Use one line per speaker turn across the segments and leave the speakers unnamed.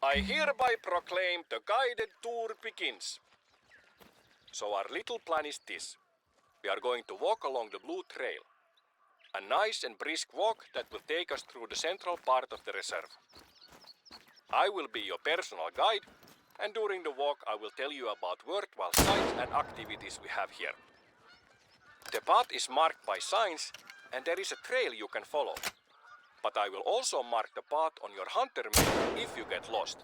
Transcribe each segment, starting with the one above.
I hereby proclaim the guided tour begins. So our little plan is this. We are going to walk along the Blue Trail. A nice and brisk walk that will take us through the central part of the reserve. I will be your personal guide, and during the walk I will tell you about worthwhile sights and activities we have here. The path is marked by signs, and there is a trail you can follow. But I will also mark the path on your hunter map if you get lost.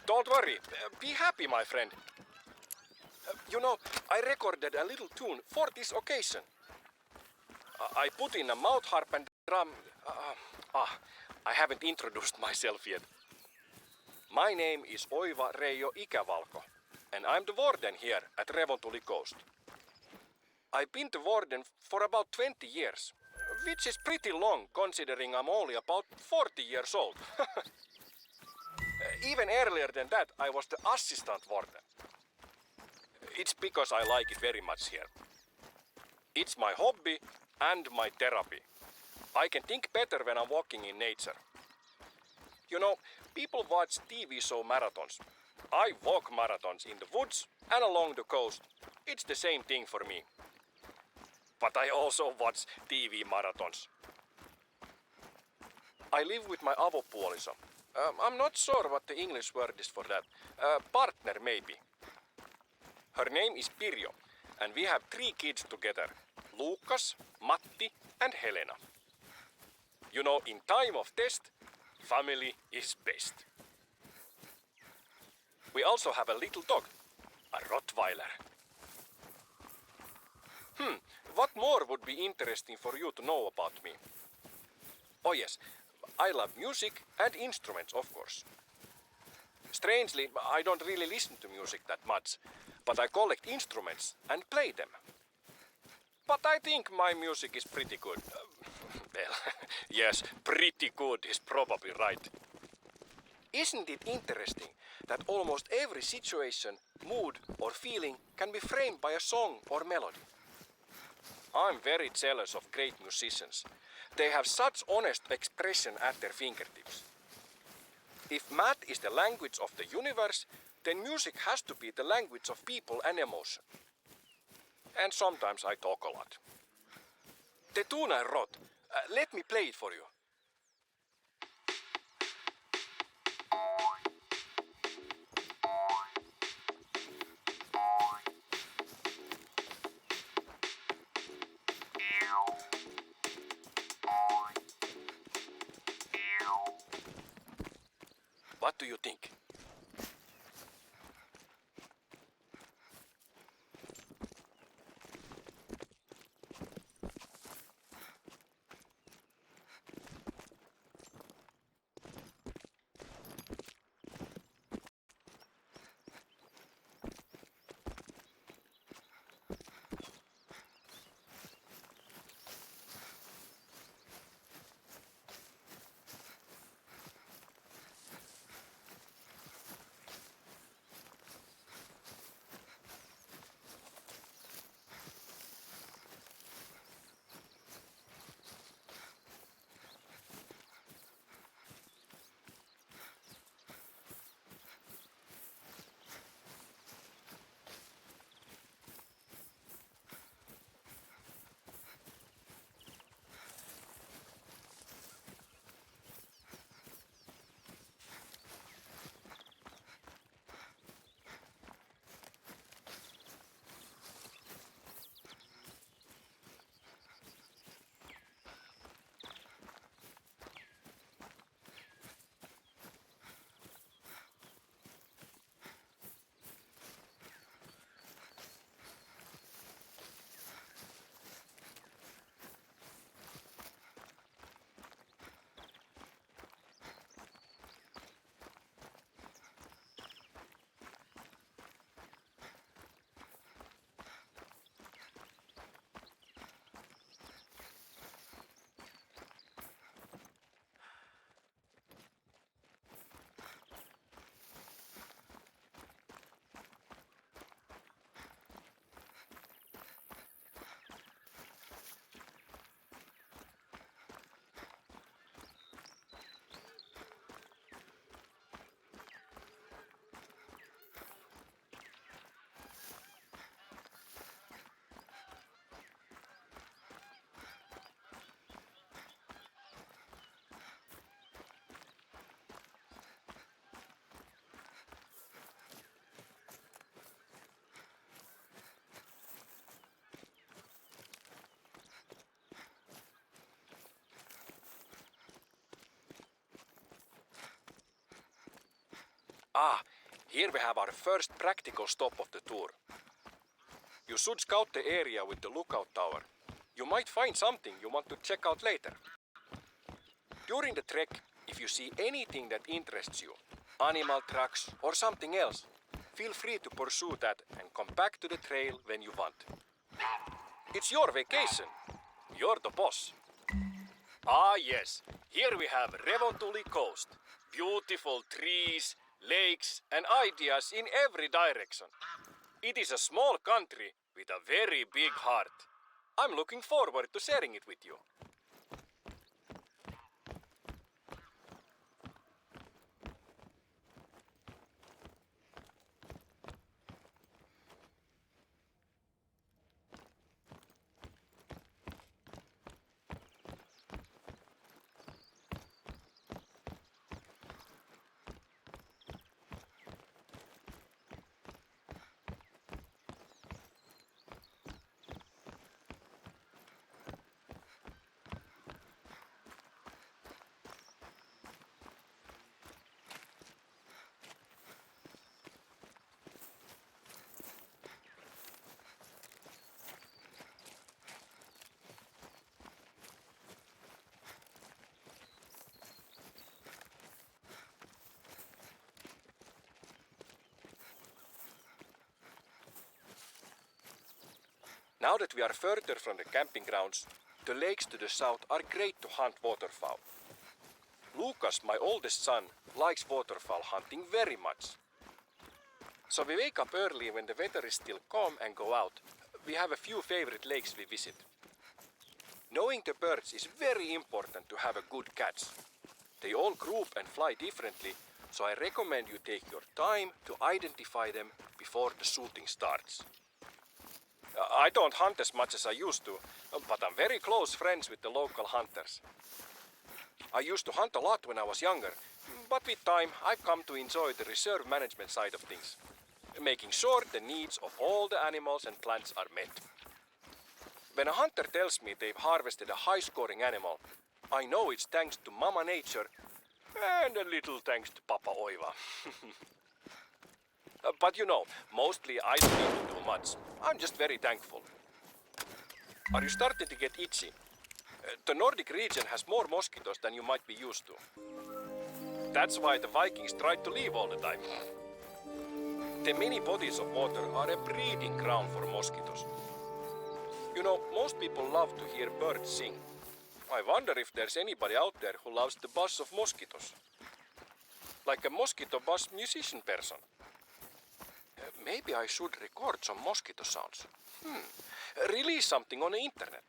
Don't worry, be happy, my friend. I recorded a little tune for this occasion. I put in a mouth harp and drum. I haven't introduced myself yet. My name is Oiva Reijo Ikävalko, and I'm the warden here at Revontuli Coast. I've been the warden for about 20 years, which is pretty long considering I'm only about 40 years old. Even earlier than that, I was the assistant warden. It's because I like it very much here. It's my hobby and my therapy. I can think better when I'm walking in nature. People watch TV show marathons. I walk marathons in the woods and along the coast. It's the same thing for me. But I also watch TV marathons. I live with my avopuoliso. I'm not sure what the English word is for that. Partner, maybe. Her name is Pirjo, and we have 3 kids together. Lukas, Matti, and Helena. In time of test, family is best. We also have a little dog, a Rottweiler. What more would be interesting for you to know about me? Oh yes, I love music and instruments, of course. Strangely, I don't really listen to music that much, but I collect instruments and play them. But I think my music is pretty good. Yes, pretty good is probably right. Isn't it interesting that almost every situation, mood or feeling can be framed by a song or melody? I'm very jealous of great musicians. They have such honest expression at their fingertips. If math is the language of the universe, then music has to be the language of people and emotion. And sometimes I talk a lot. The tune I wrote, let me play it for you. What do you think? Ah, here we have our first practical stop of the tour. You should scout the area with the lookout tower. You might find something you want to check out later. During the trek, if you see anything that interests you, animal tracks or something else, feel free to pursue that and come back to the trail when you want. It's your vacation. You're the boss. Ah yes, here we have Revontuli coast. Beautiful trees, lakes and ideas in every direction. It is a small country with a very big heart. I'm looking forward to sharing it with you. Now that we are further from the camping grounds, the lakes to the south are great to hunt waterfowl. Lucas, my oldest son, likes waterfowl hunting very much. So we wake up early when the weather is still calm and go out. We have a few favorite lakes we visit. Knowing the birds is very important to have a good catch. They all group and fly differently, so I recommend you take your time to identify them before the shooting starts. I don't hunt as much as I used to, but I'm very close friends with the local hunters. I used to hunt a lot when I was younger, but with time I've come to enjoy the reserve management side of things, making sure the needs of all the animals and plants are met. When a hunter tells me they've harvested a high-scoring animal, I know it's thanks to Mama Nature and a little thanks to Papa Oiva. But you know, mostly I don't need to do much. I'm just very thankful. Are you starting to get itchy? The Nordic region has more mosquitoes than you might be used to. That's why the Vikings tried to leave all the time. The many bodies of water are a breeding ground for mosquitoes. You know, most people love to hear birds sing. I wonder if there's anybody out there who loves the buzz of mosquitoes. Like a mosquito buzz musician person. Maybe I should record some mosquito sounds. Release something on the internet.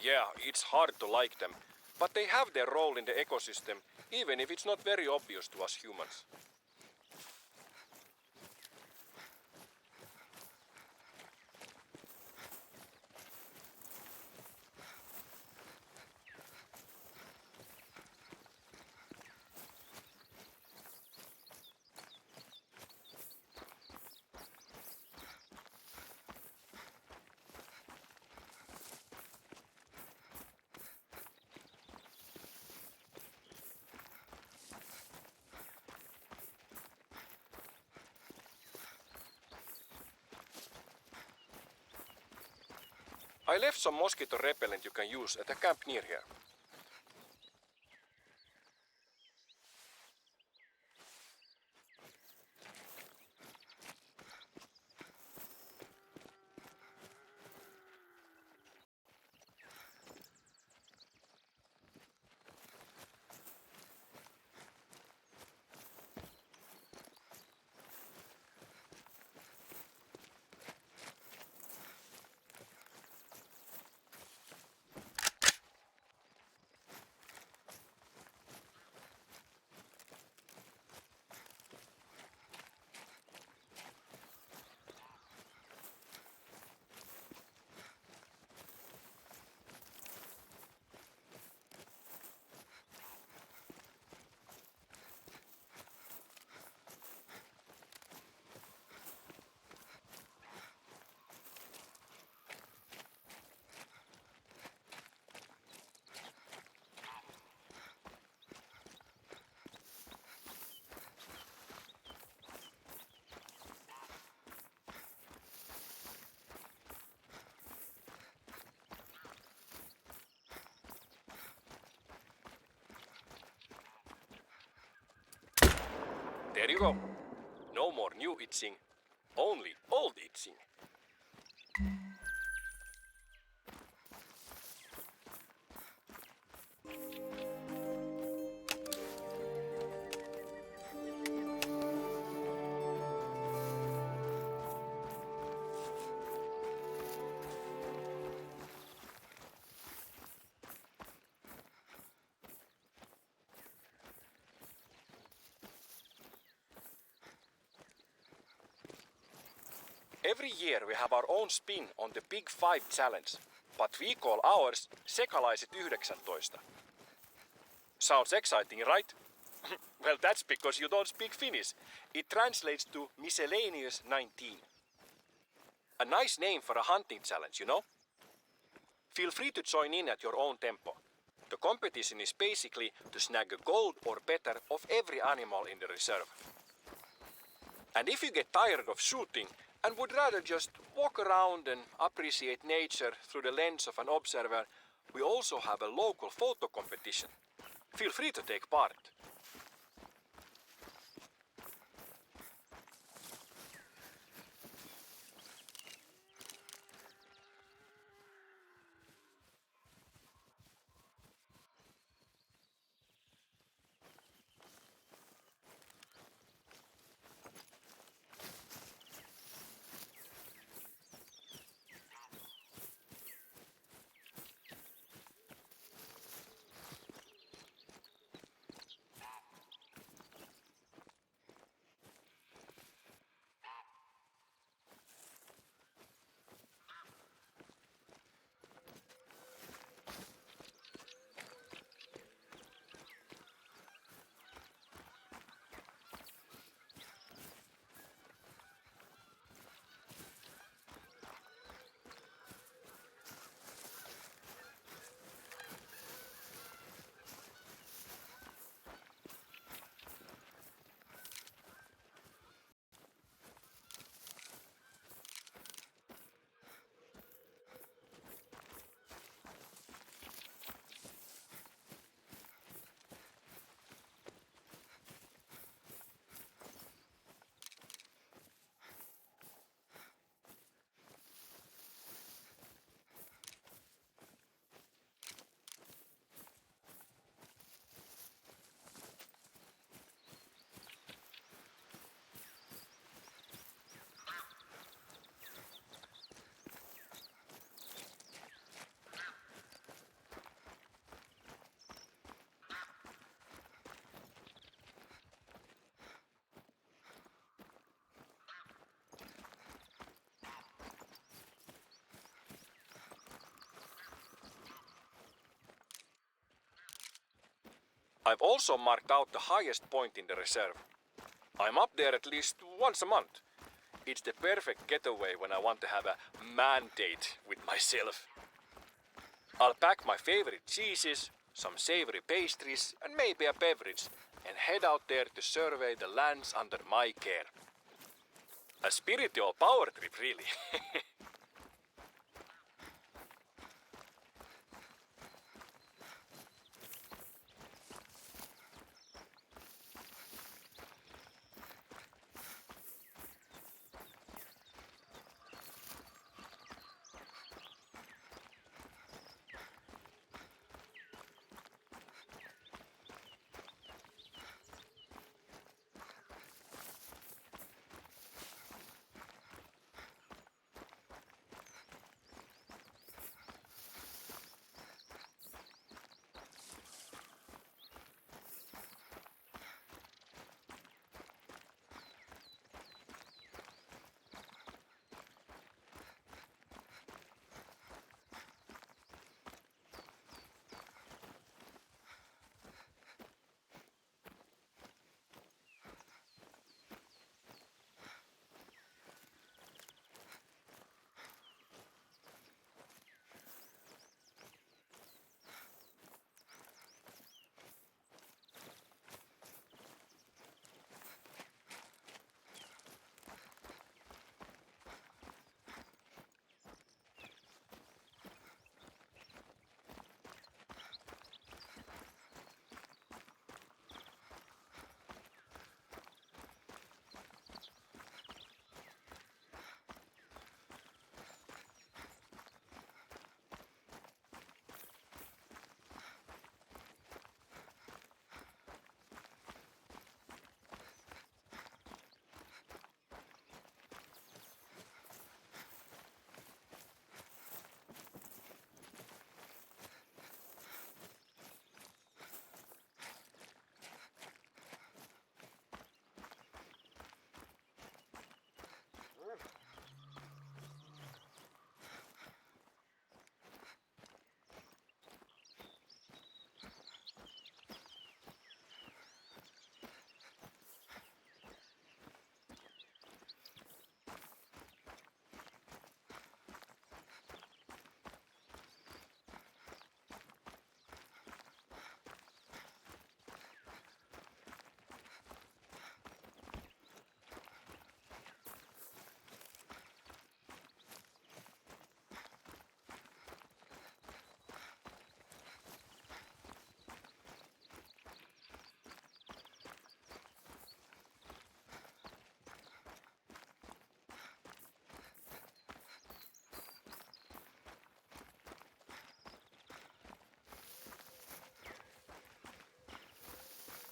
Yeah, it's hard to like them, but they have their role in the ecosystem, even if it's not very obvious to us humans. I left some mosquito repellent you can use at a camp near here. There you go. No more new itching, only old itching. Every year we have our own spin on the Big Five challenge, but we call ours Sekalaiset 19. Sounds exciting, right? Well, that's because you don't speak Finnish. It translates to Miscellaneous 19. A nice name for a hunting challenge, you know? Feel free to join in at your own tempo. The competition is basically to snag a gold or better of every animal in the reserve. And if you get tired of shooting and would rather just walk around and appreciate nature through the lens of an observer, we also have a local photo competition. Feel free to take part. I've also marked out the highest point in the reserve. I'm up there at least once a month. It's the perfect getaway when I want to have a man date with myself. I'll pack my favorite cheeses, some savory pastries, and maybe a beverage, and head out there to survey the lands under my care. A spiritual power trip, really.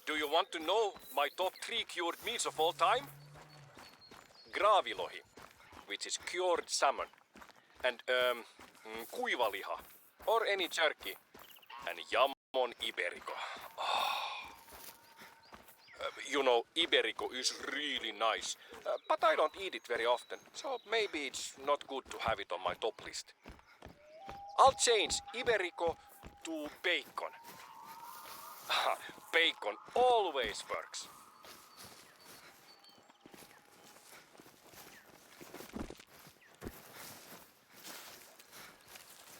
Do you want to know my top 3 cured meats of all time? Graavilohi, which is cured salmon, and kuivaliha, or any jerky, and jamon iberico. You know, iberico is really nice, but I don't eat it very often, so maybe it's not good to have it on my top list. I'll change iberico to bacon. Bacon always works.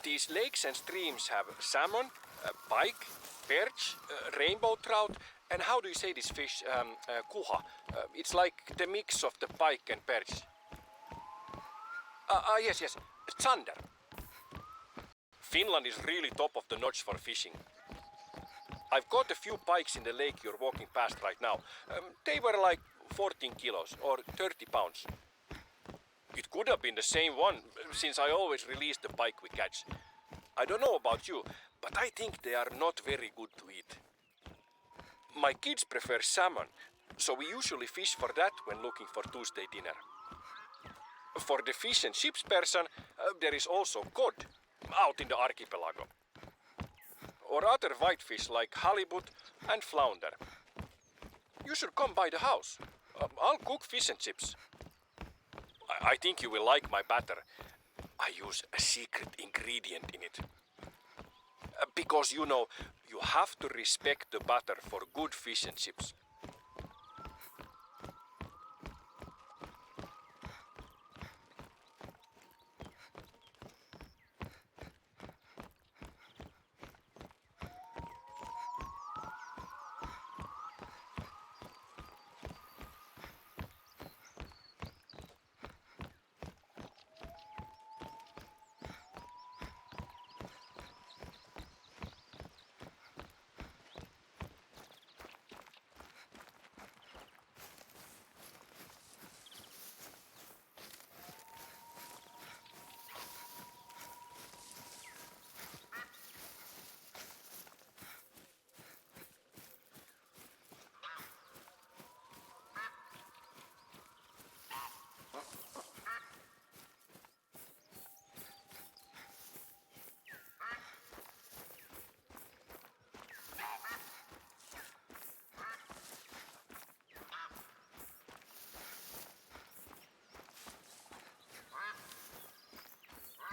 These lakes and streams have salmon, pike, perch, rainbow trout, and how do you say this fish? Kuha. It's like the mix of the pike and perch. Yes, Zander. Finland is really top of the notch for fishing. I've caught a few pikes in the lake you're walking past right now. They were like 14 kilos or 30 pounds. It could have been the same one, since I always release the pike we catch. I don't know about you, but I think they are not very good to eat. My kids prefer salmon, so we usually fish for that when looking for Tuesday dinner. For the fish and chips person, there is also cod, out in the archipelago. Or other whitefish like halibut and flounder. You should come by the house. I'll cook fish and chips. I think you will like my batter. I use a secret ingredient in it. Because you know, you have to respect the batter for good fish and chips.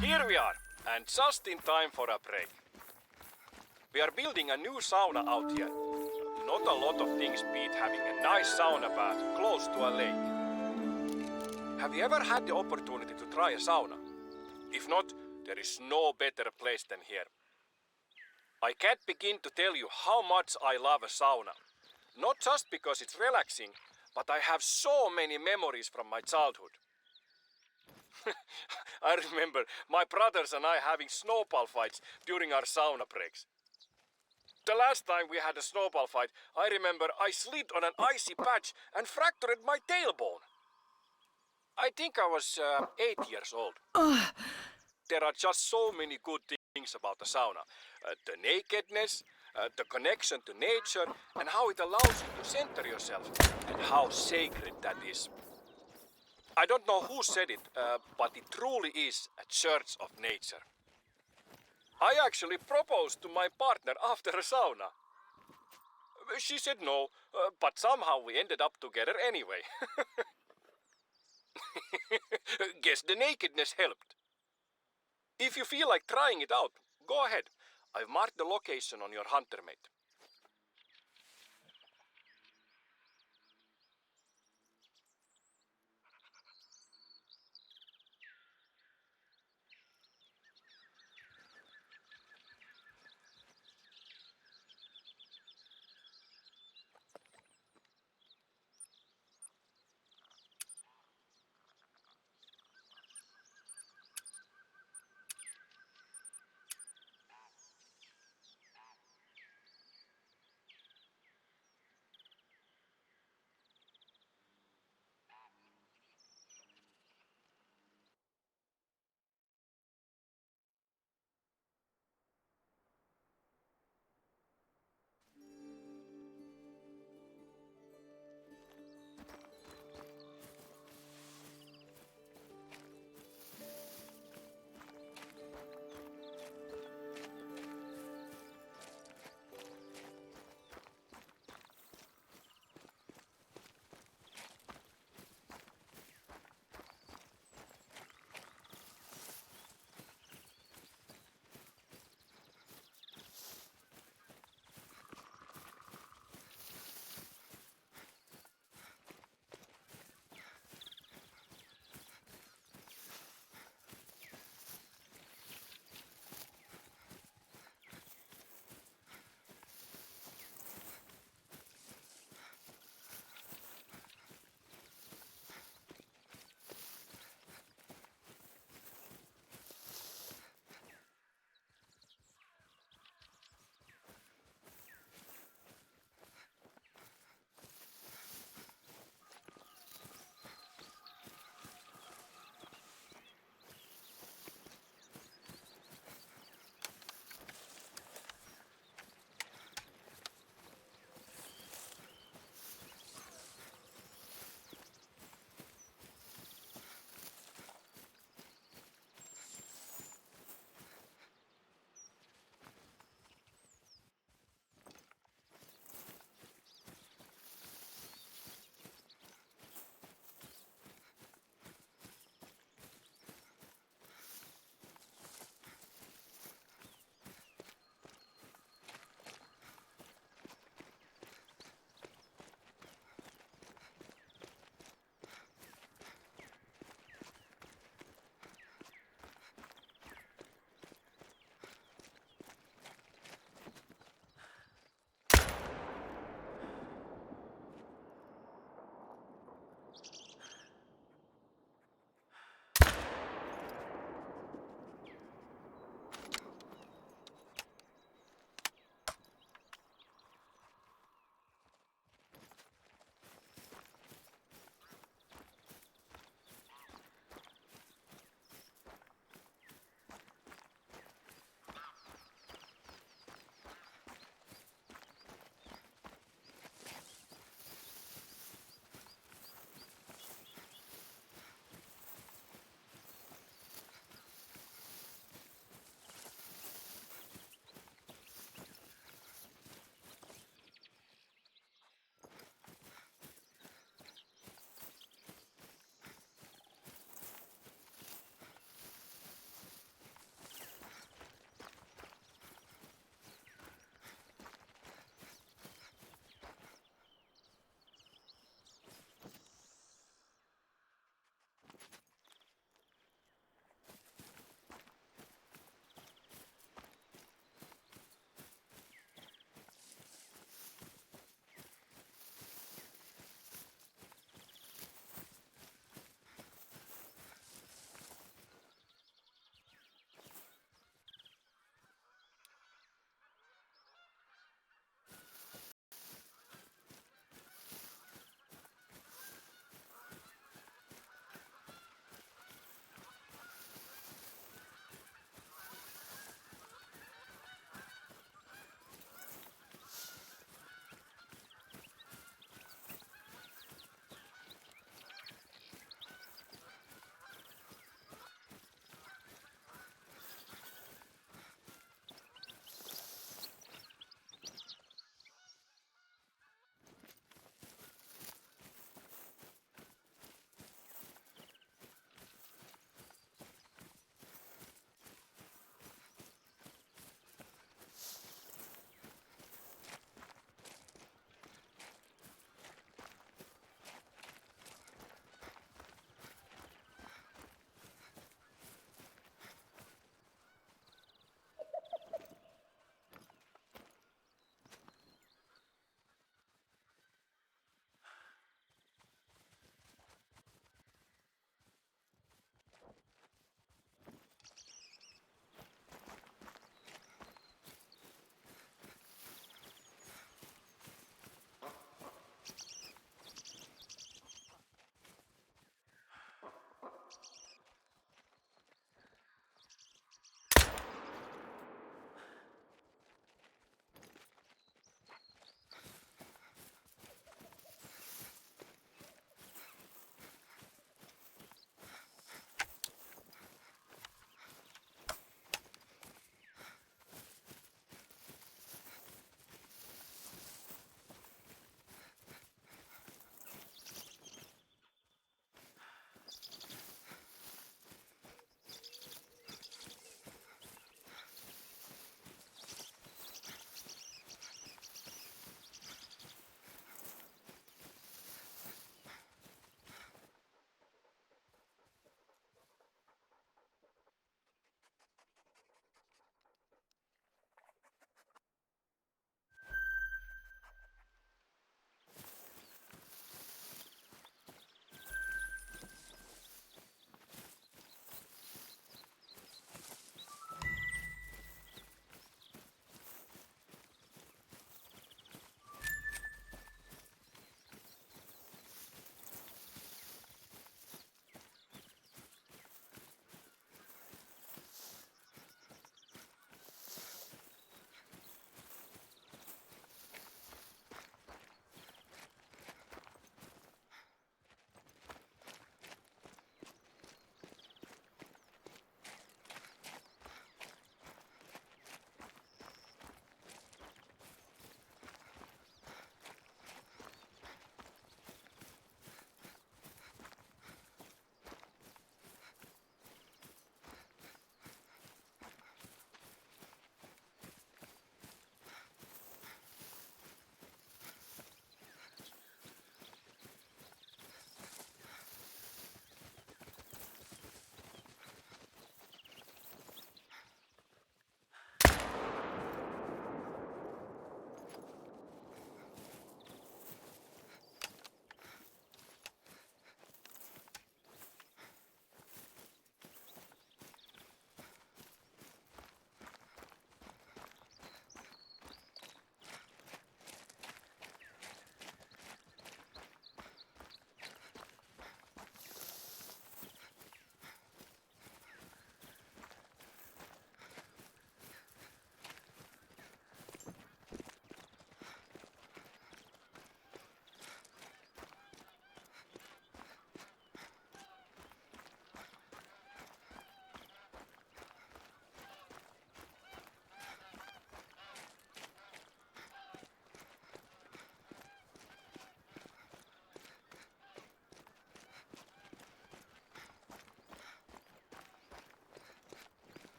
Here we are, and just in time for a break. We are building a new sauna out here. Not a lot of things beat having a nice sauna bath close to a lake. Have you ever had the opportunity to try a sauna? If not, there is no better place than here. I can't begin to tell you how much I love a sauna. Not just because it's relaxing, but I have so many memories from my childhood. I remember my brothers and I having snowball fights during our sauna breaks. The last time we had a snowball fight, I remember I slid on an icy patch and fractured my tailbone. I think I was 8 years old. There are just so many good things about the sauna. The nakedness, the connection to nature, and how it allows you to center yourself, and how sacred that is. I don't know who said it, but it truly is a church of nature. I actually proposed to my partner after a sauna. She said no, but somehow we ended up together anyway. Guess the nakedness helped. If you feel like trying it out, go ahead. I've marked the location on your hunter mate.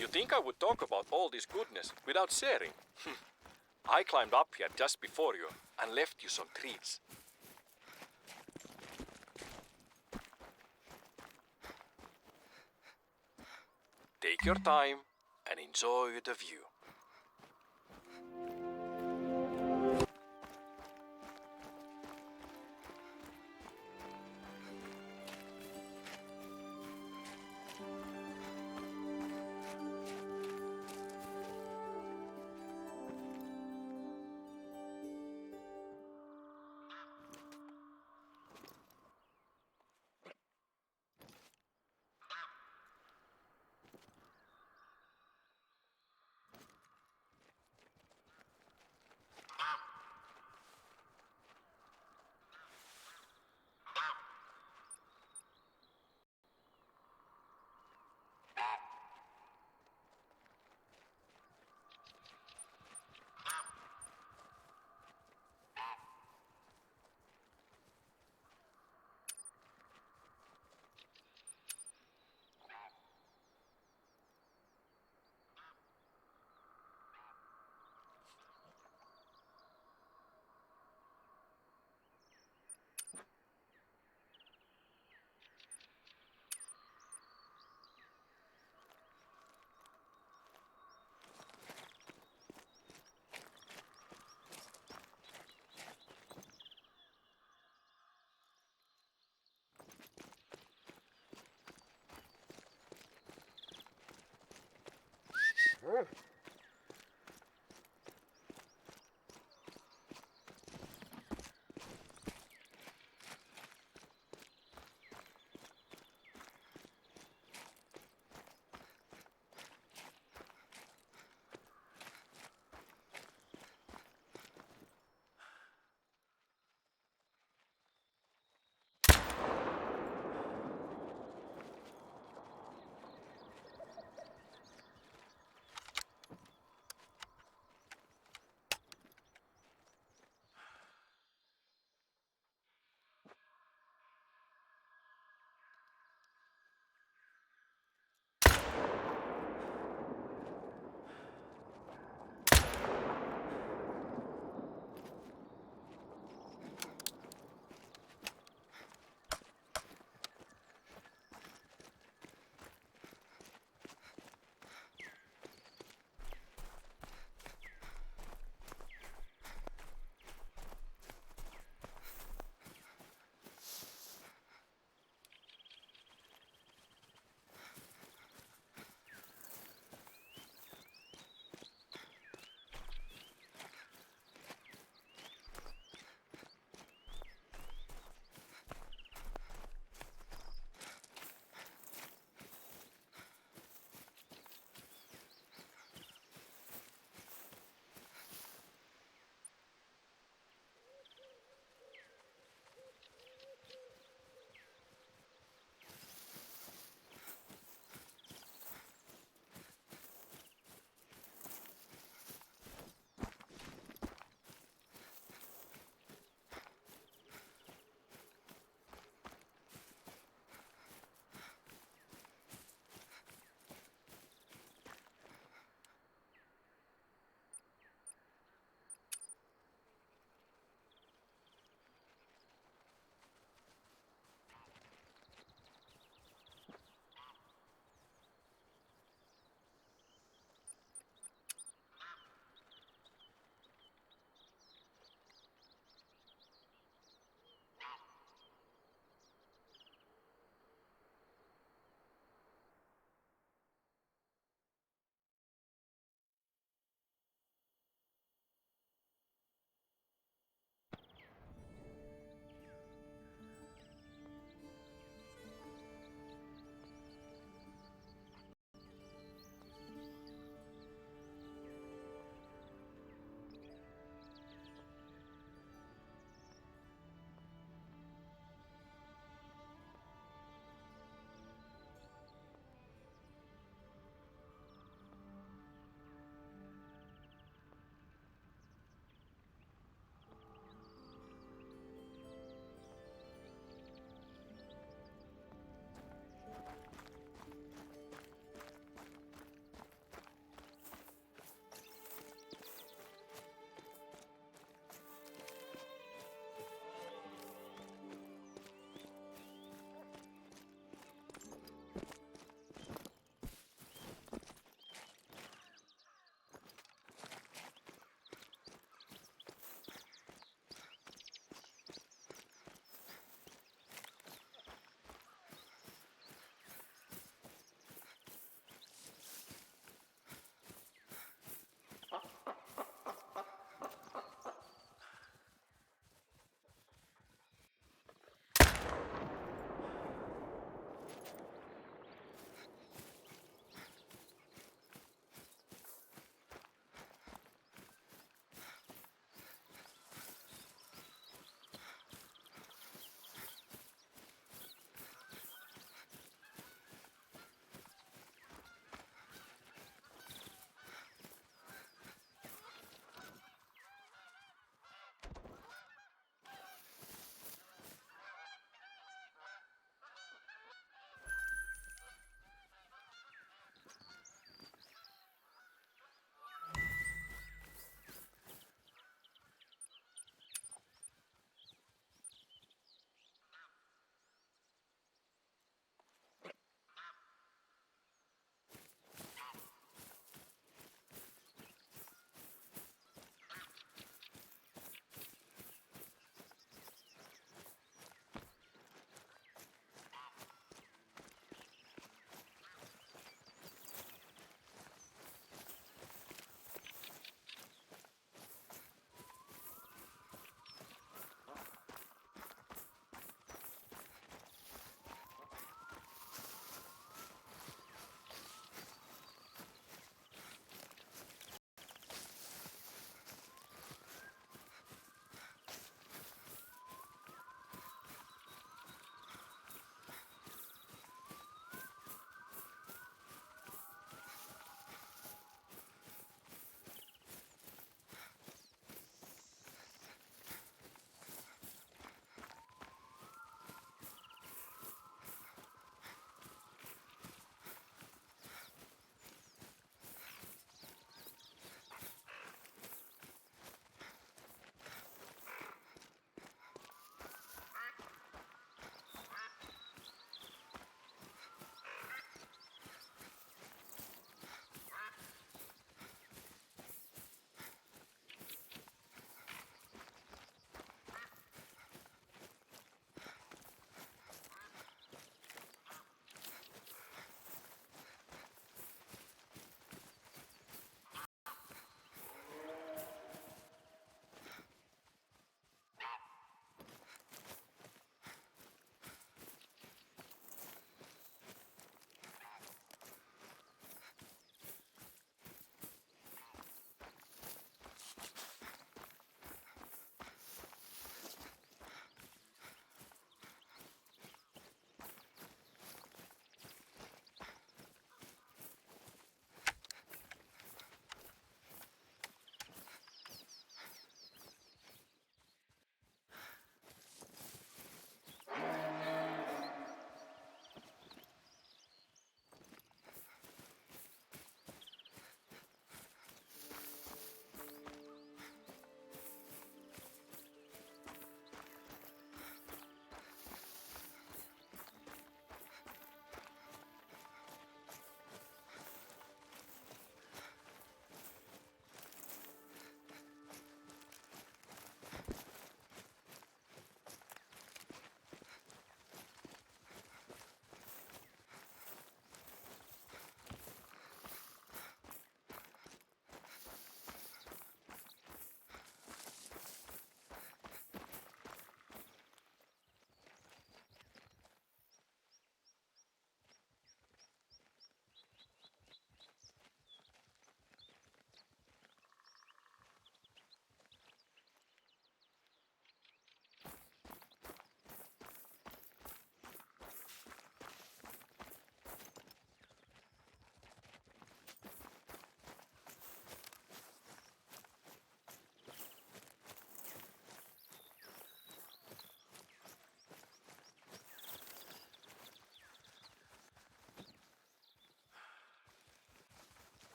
You think I would talk about all this goodness without sharing? I climbed up here just before you and left you some treats. Take your time and enjoy the view.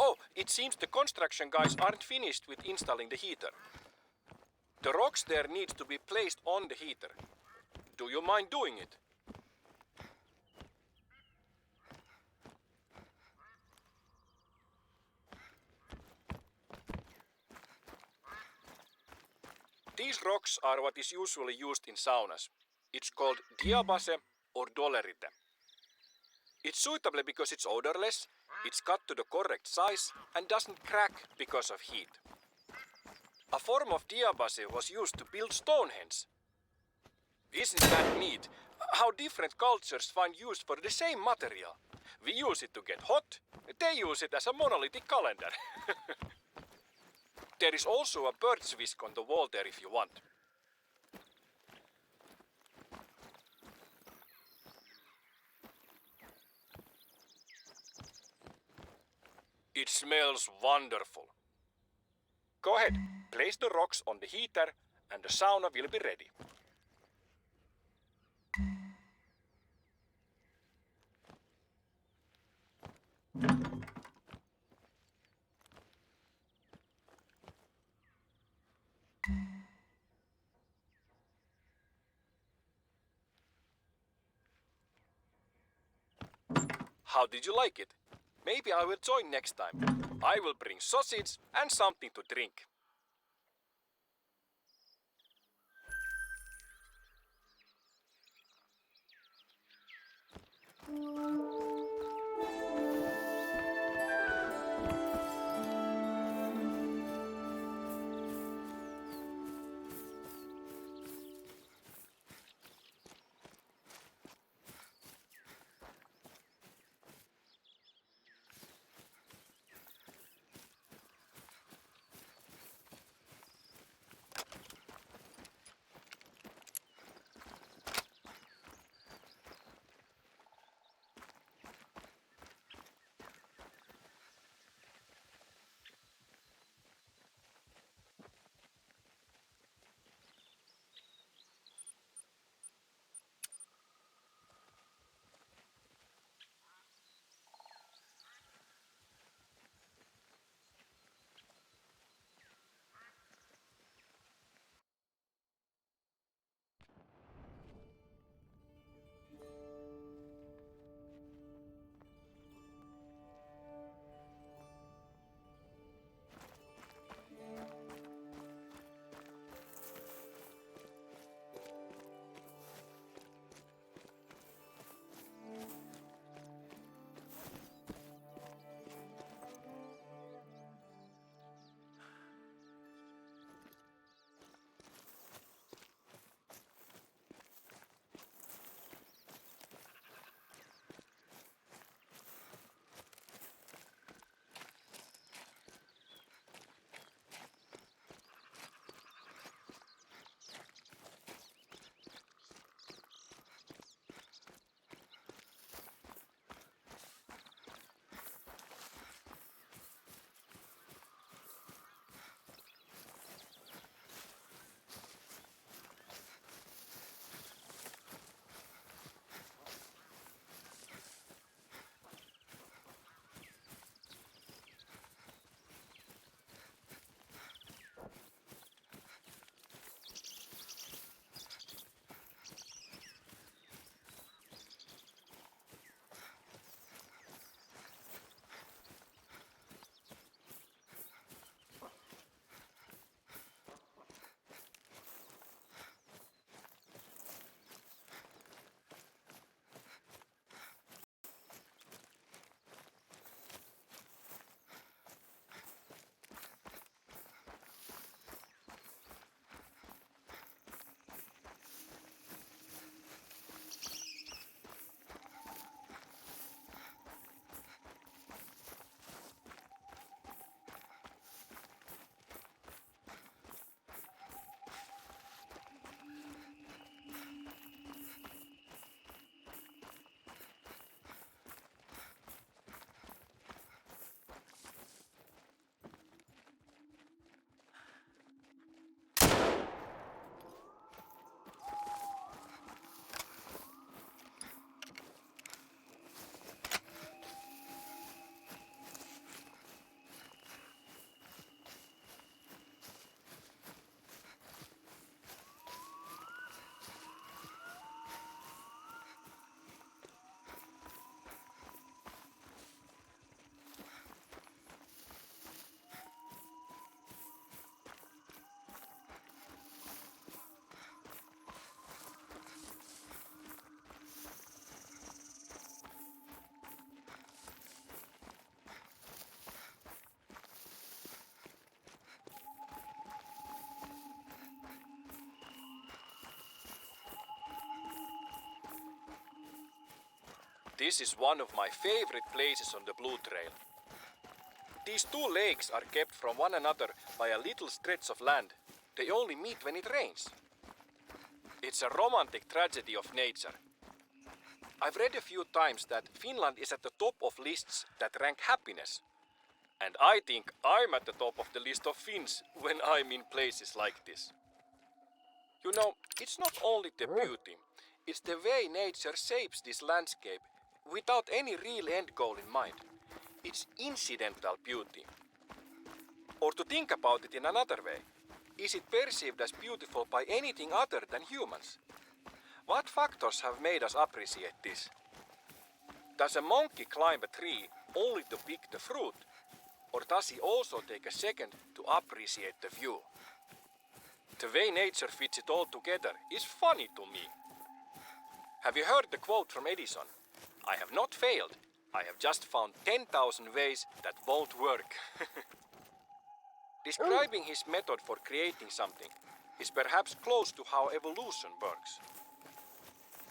Oh, it seems the construction guys aren't finished with installing the heater. The rocks there needs to be placed on the heater. Do you mind doing it? These rocks are what is usually used in saunas. It's called diabase or dolerite. It's suitable because it's odorless, it's cut to the correct size and doesn't crack because of heat. A form of diabase was used to build Stonehenge. Isn't that neat? How different cultures find use for the same material. We use it to get hot, they use it as a monolithic calendar. There is also a bird's whisk on the wall there if you want. It smells wonderful. Go ahead, place the rocks on the heater and the sauna will be ready. How did you like it? Maybe I will join next time. I will bring sausage and something to drink. This is one of my favorite places on the Blue Trail. These two lakes are kept from one another by a little stretch of land. They only meet when it rains. It's a romantic tragedy of nature. I've read a few times that Finland is at the top of lists that rank happiness. And I think I'm at the top of the list of Finns when I'm in places like this. You know, it's not only the beauty, it's the way nature shapes this landscape without any real end goal in mind. It's incidental beauty. Or to think about it in another way, is it perceived as beautiful by anything other than humans? What factors have made us appreciate this? Does a monkey climb a tree only to pick the fruit? Or does he also take a second to appreciate the view? The way nature fits it all together is funny to me. Have you heard the quote from Edison? I have not failed. I have just found 10,000 ways that won't work. Describing his method for creating something is perhaps close to how evolution works.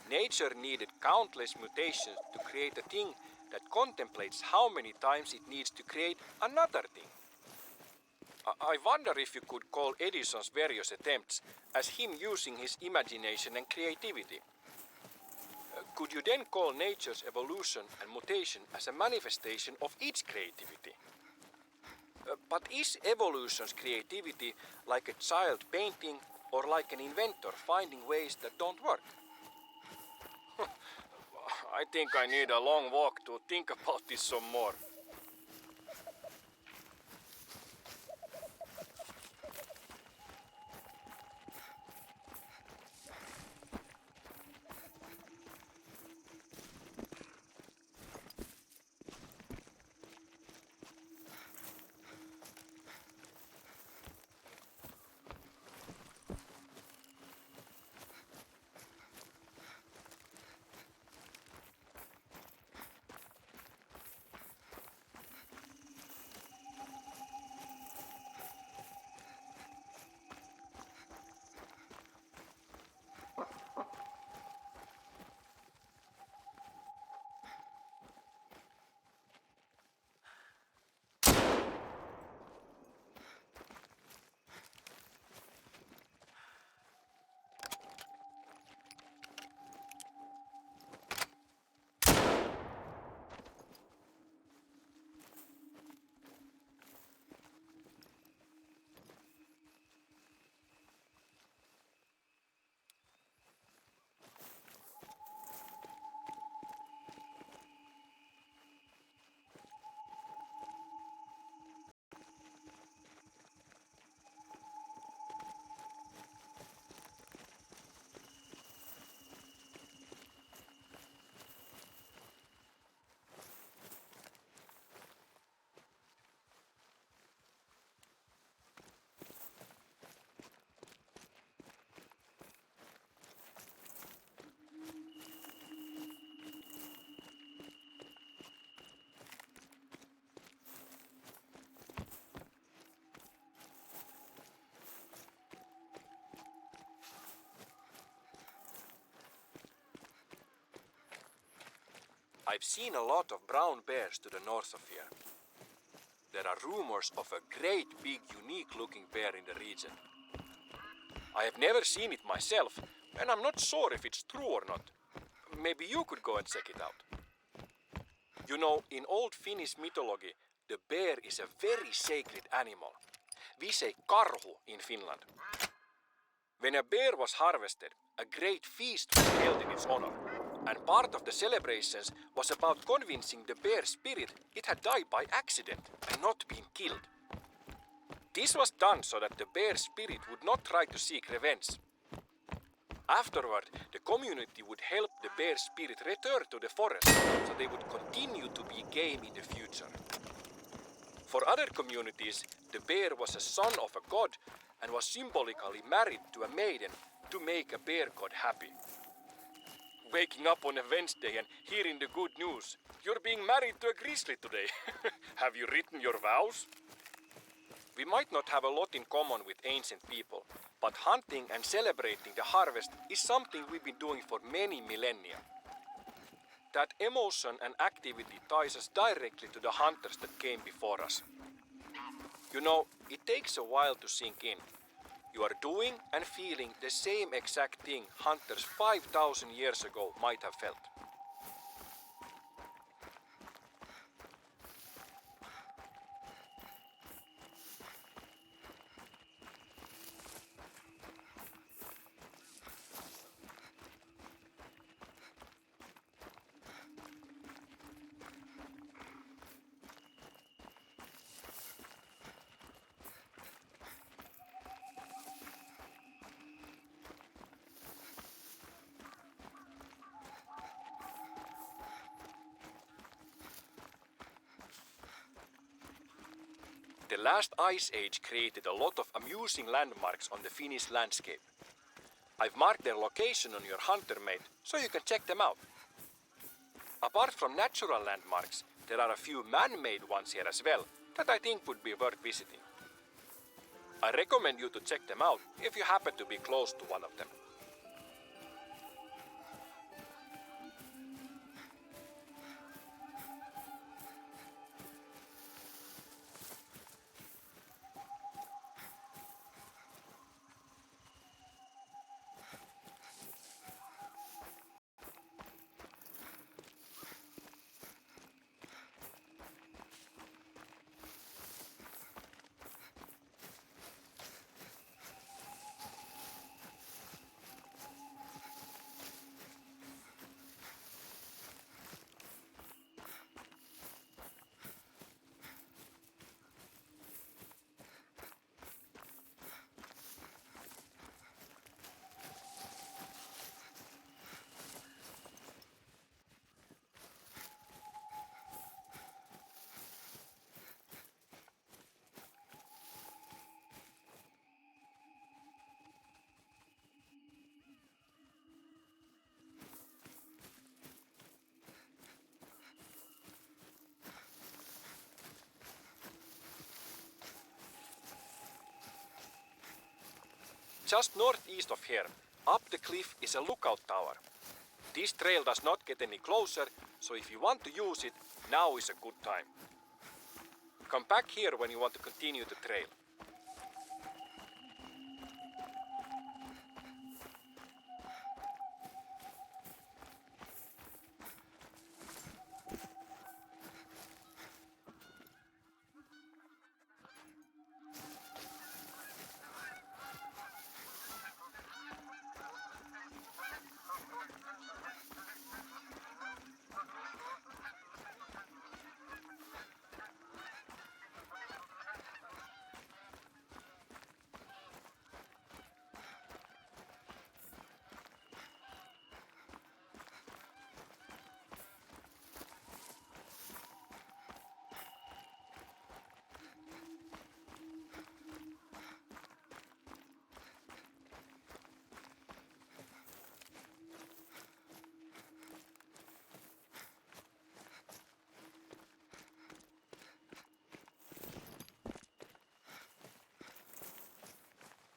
Nature needed countless mutations to create a thing that contemplates how many times it needs to create another thing. I wonder if you could call Edison's various attempts as him using his imagination and creativity. Could you then call nature's evolution and mutation as a manifestation of its creativity? But is evolution's creativity like a child painting or like an inventor finding ways that don't work? I think I need a long walk to think about this some more. I've seen a lot of brown bears to the north of here. There are rumors of a great big unique looking bear in the region. I have never seen it myself, and I'm not sure if it's true or not. Maybe you could go and check it out. You know, in old Finnish mythology, the bear is a very sacred animal. We say karhu in Finland. When a bear was harvested, a great feast was held in its honor. And part of the celebrations was about convincing the bear spirit it had died by accident and not been killed. This was done so that the bear spirit would not try to seek revenge. Afterward, the community would help the bear spirit return to the forest so they would continue to be game in the future. For other communities, the bear was a son of a god and was symbolically married to a maiden to make a bear god happy. Waking up on a Wednesday and hearing the good news. You're being married to a grizzly today. Have you written your vows? We might not have a lot in common with ancient people, but hunting and celebrating the harvest is something we've been doing for many millennia. that emotion and activity ties us directly to the hunters that came before us. You know, it takes a while to sink in. You are doing and feeling the same exact thing hunters 5,000 years ago might have felt. The last ice age created a lot of amusing landmarks on the Finnish landscape. I've marked their location on your hunter map so you can check them out. Apart from natural landmarks, there are a few man-made ones here as well that I think would be worth visiting. I recommend you to check them out if you happen to be close to one of them. Just northeast of here, up the cliff is a lookout tower. This trail does not get any closer, so if you want to use it, now is a good time. Come back here when you want to continue the trail.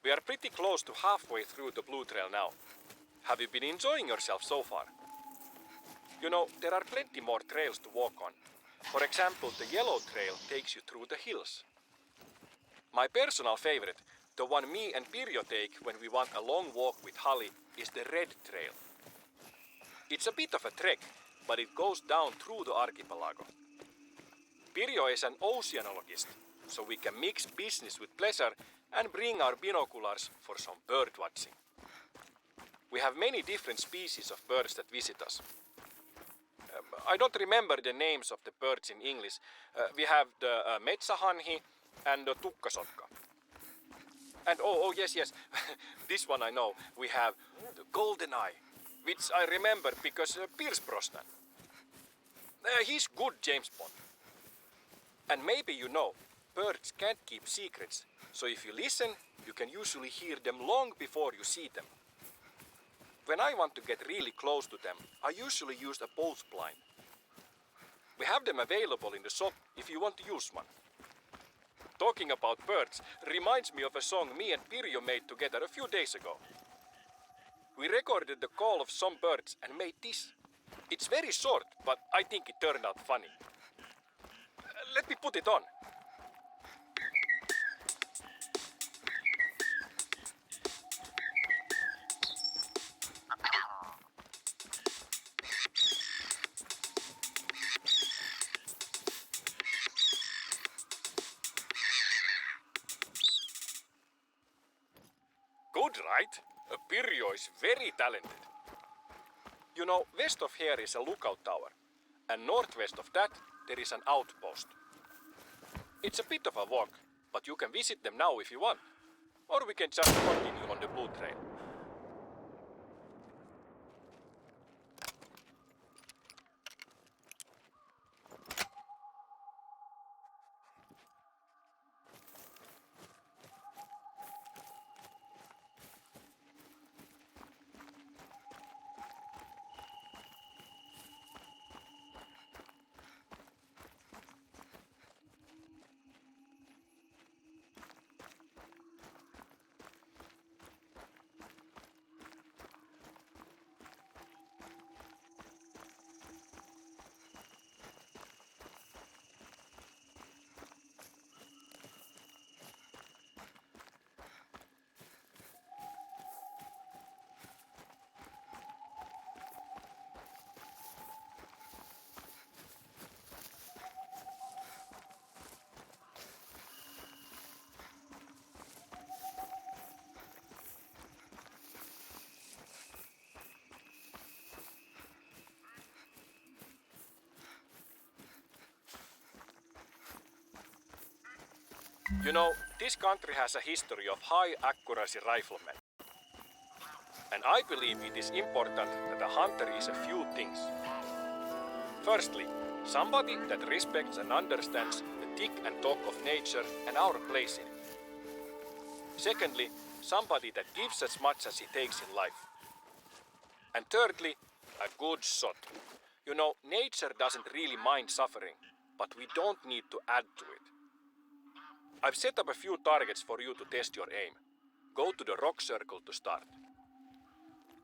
We are pretty close to halfway through the Blue Trail now. Have you been enjoying yourself so far? You know, there are plenty more trails to walk on. For example, the Yellow Trail takes you through the hills. My personal favorite, the one me and Pirjo take when we want a long walk with Holly, is the Red Trail. It's a bit of a trek, but it goes down through the archipelago. Pirjo is an oceanologist, so we can mix business with pleasure and bring our binoculars for some bird watching. We have many different species of birds that visit us. I don't remember the names of the birds in English. We have the metsähanhi and the tukkasotka. And yes, this one I know. We have the golden eye, which I remember because Pierce Brosnan. He's good James Bond. And maybe you know, birds can't keep secrets, so if you listen, you can usually hear them long before you see them. When I want to get really close to them, I usually use a bolt blind. We have them available in the shop if you want to use one. Talking about birds reminds me of a song me and Pirjo made together a few days ago. We recorded the call of some birds and made this. It's very short, but I think it turned out funny. Let me put it on. Good, right? Pirjo is very talented. You know, west of here is a lookout tower, and northwest of that there is an outpost. It's a bit of a walk, but you can visit them now if you want. Or we can just continue on the blue trail. You know, this country has a history of high accuracy riflemen. And I believe it is important that a hunter is a few things. Firstly, somebody that respects and understands the tick and talk of nature and our place in it. Secondly, somebody that gives as much as he takes in life. And thirdly, a good shot. You know, nature doesn't really mind suffering, but we don't need to add to it. I've set up a few targets for you to test your aim. Go to the rock circle to start.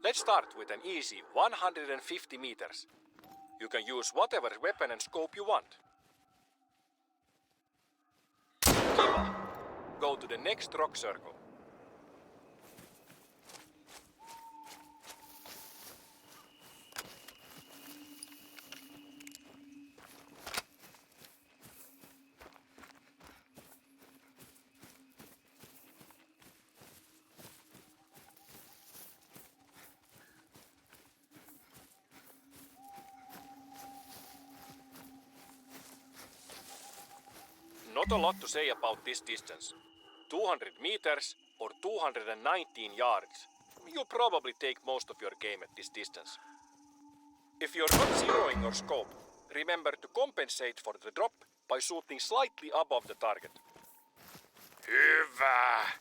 Let's start with an easy 150 meters. You can use whatever weapon and scope you want. Kiva. Go to the next rock circle. Not a lot to say about this distance. 200 meters or 219 yards. You probably take most of your game at this distance. If you're not zeroing your scope, remember to compensate for the drop by shooting slightly above the target. Hyvä!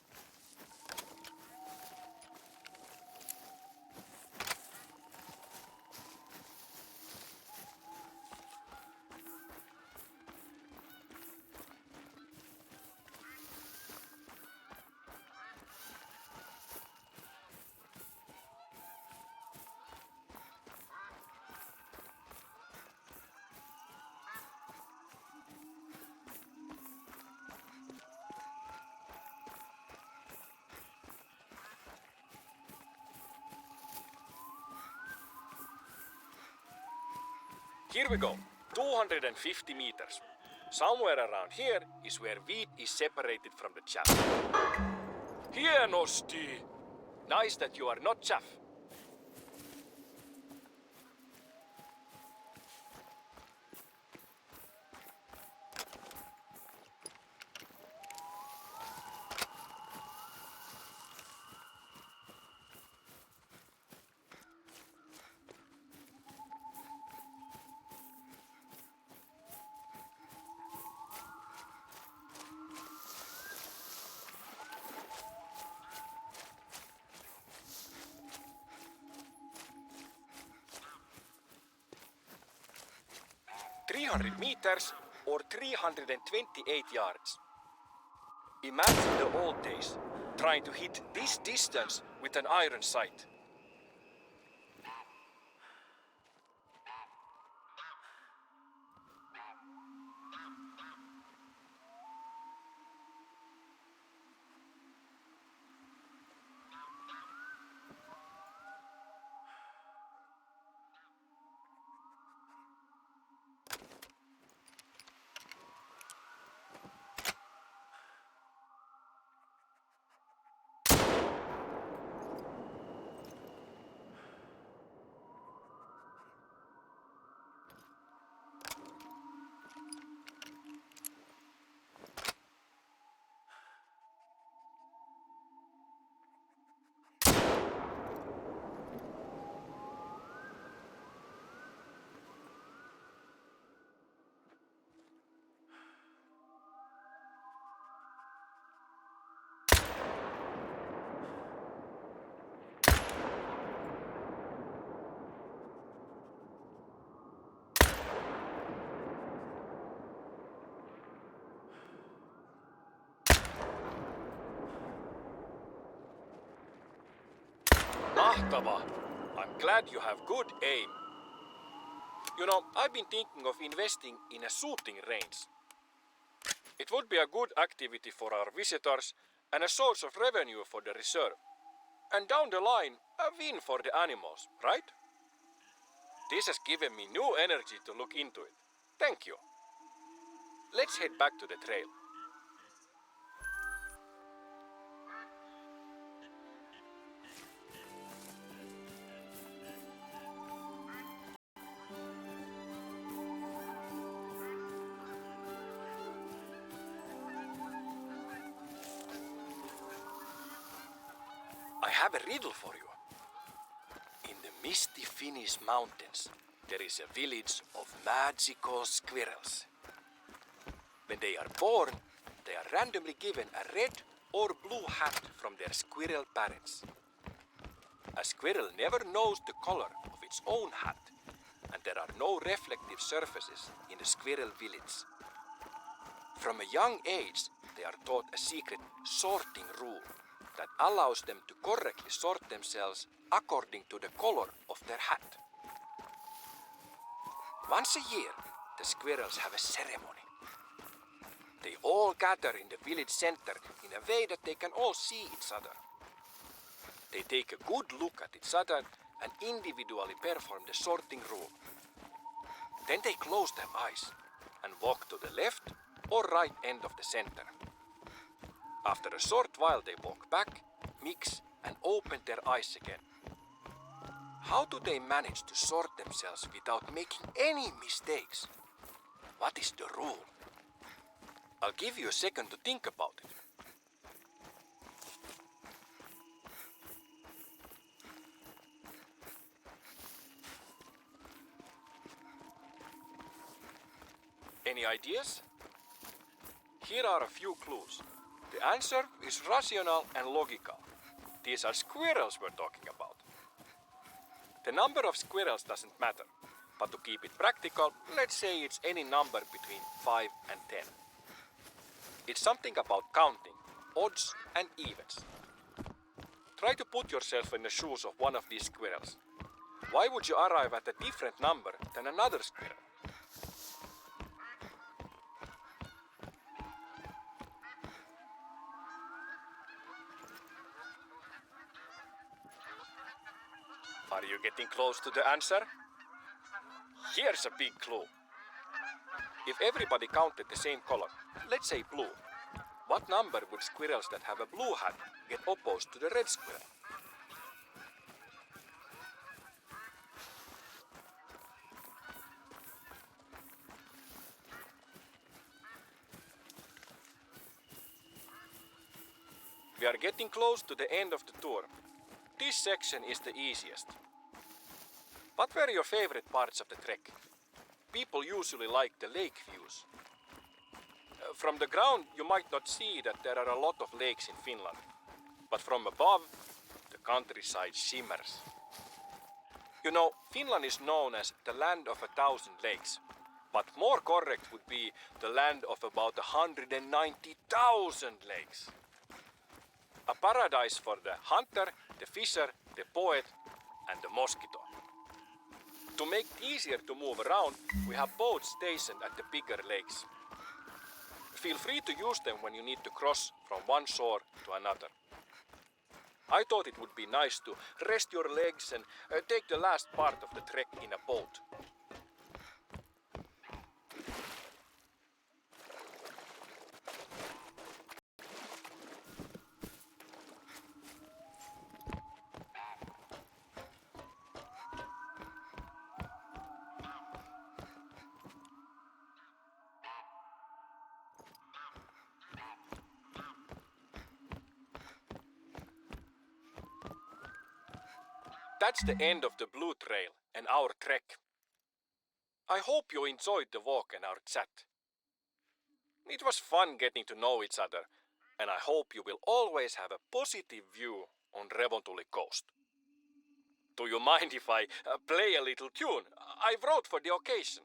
Here we go, 250 meters. Somewhere around here is where wheat is separated from the chaff. Hienosti! Nice that you are not chaff. .300 meters or 328 yards. Imagine the old days, trying to hit this distance with an iron sight. Mahtavaa! I'm glad you have good aim. You know, I've been thinking of investing in a shooting range. It would be a good activity for our visitors and a source of revenue for the reserve. And down the line, a win for the animals, right? This has given me new energy to look into it. Thank you. Let's head back to the trail. I have a riddle for you. In the misty Finnish mountains, there is a village of magical squirrels. When they are born, they are randomly given a red or blue hat from their squirrel parents. A squirrel never knows the color of its own hat, and there are no reflective surfaces in the squirrel village. From a young age, they are taught a secret sorting rule that allows them to correctly sort themselves according to the color of their hat. Once a year, the squirrels have a ceremony. They all gather in the village center in a way that they can all see each other. They take a good look at each other and individually perform the sorting rule. Then they close their eyes and walk to the left or right end of the center. After a short while they walk back, mix and open their eyes again. How do they manage to sort themselves without making any mistakes? What is the rule? I'll give you a second to think about it. Any ideas? Here are a few clues. The answer is rational and logical. These are squirrels we're talking about. The number of squirrels doesn't matter, but to keep it practical, let's say it's any number between 5 and 10. It's something about counting, odds and evens. Try to put yourself in the shoes of one of these squirrels. Why would you arrive at a different number than another squirrel? Are you getting close to the answer? Here's a big clue. If everybody counted the same color, let's say blue, what number would squirrels that have a blue hat get opposed to the red squirrel? We are getting close to the end of the tour. This section is the easiest. What were your favorite parts of the trek? People usually like the lake views. From the ground you might not see that there are a lot of lakes in Finland, but from above the countryside shimmers. You know, Finland is known as the land of 1,000 lakes, but more correct would be the land of about 190,000 lakes. A paradise for the hunter, the fisher, the poet, and the mosquito. To make it easier to move around, we have boats stationed at the bigger lakes. Feel free to use them when you need to cross from one shore to another. I thought it would be nice to rest your legs and take the last part of the trek in a boat. That's the end of the Blue Trail and our trek. I hope you enjoyed the walk and our chat. It was fun getting to know each other, and I hope you will always have a positive view on Revontuli coast. Do you mind if I play a little tune I wrote for the occasion?